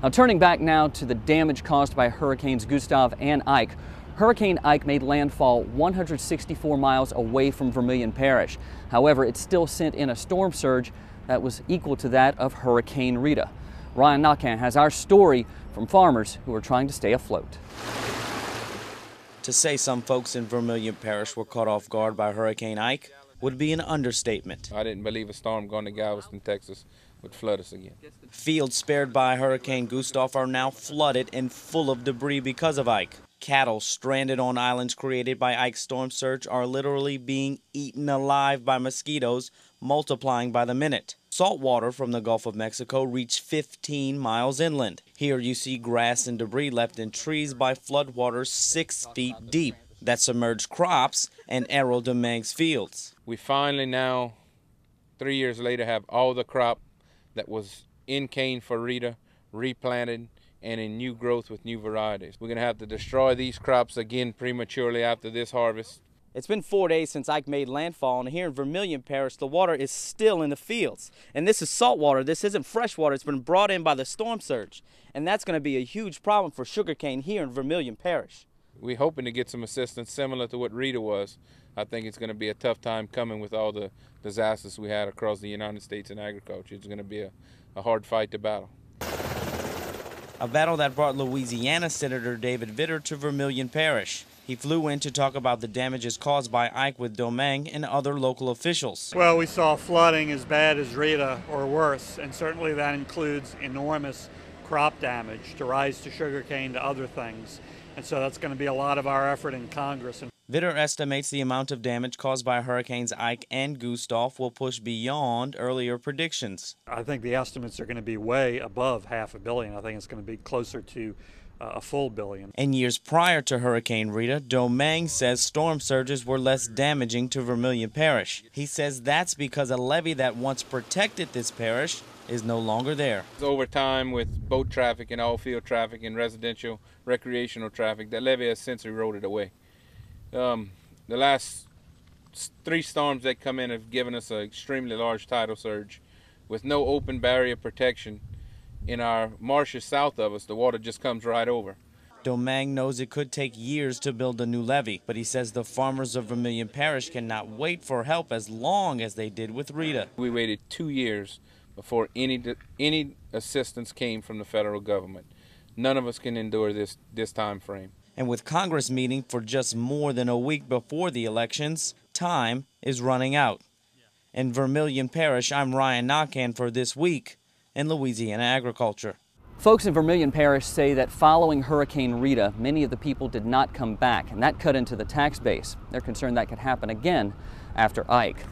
Now, turning back now to the damage caused by Hurricanes Gustav and Ike. Hurricane Ike made landfall 164 miles away from Vermilion Parish. However, it still sent in a storm surge that was equal to that of Hurricane Rita. Ryan NAQUIN has our story from farmers who are trying to stay afloat. To say some folks in Vermilion Parish were caught off guard by Hurricane Ike would be an understatement. I didn't believe a storm going to Galveston, Texas would flood us again. Fields spared by Hurricane Gustav are now flooded and full of debris because of Ike. Cattle stranded on islands created by Ike's storm surge are literally being eaten alive by mosquitoes, multiplying by the minute. Salt water from the Gulf of Mexico reached 15 miles inland. Here you see grass and debris left in trees by floodwaters 6 feet deep that submerged crops and Arrow Dominguez fields. We finally now, 3 years later, have all the crop that was in cane for Rita replanted and in new growth with new varieties. We're going to have to destroy these crops again prematurely after this harvest. It's been 4 days since Ike made landfall, and here in Vermilion Parish, the water is still in the fields. And this is salt water. This isn't fresh water. It's been brought in by the storm surge. And that's going to be a huge problem for sugarcane here in Vermilion Parish. We're hoping to get some assistance similar to what Rita was. I think it's going to be a tough time coming with all the disasters we had across the United States in agriculture. It's going to be a hard fight to battle. A battle that brought Louisiana Senator David Vitter to Vermilion Parish. He flew in to talk about the damages caused by Ike with Dominguez and other local officials. Well, we saw flooding as bad as Rita or worse, and certainly that includes enormous crop damage to rise to sugarcane to other things. And so that's going to be a lot of our effort in Congress. Vitter estimates the amount of damage caused by Hurricanes Ike and Gustav will push beyond earlier predictions. I think the estimates are going to be way above $500 million. I think it's going to be closer to a full billion. In years prior to Hurricane Rita, Dominguez says storm surges were less damaging to Vermilion Parish. He says that's because a levee that once protected this parish is no longer there. Over time, with boat traffic and all field traffic and residential, recreational traffic, that levee has since eroded away. The last 3 storms that come in have given us an extremely large tidal surge. With no open barrier protection in our marshes south of us, the water just comes right over. Dominguez knows it could take years to build a new levee, but he says the farmers of Vermilion Parish cannot wait for help as long as they did with Rita. We waited 2 years before any assistance came from the federal government. None of us can endure this time frame. And with Congress meeting for just more than a week before the elections, time is running out. In Vermilion Parish, I'm Ryan NAQUIN for This Week in Louisiana Agriculture. Folks in Vermilion Parish say that following Hurricane Rita, many of the people did not come back, and that cut into the tax base. They're concerned that could happen again after Ike.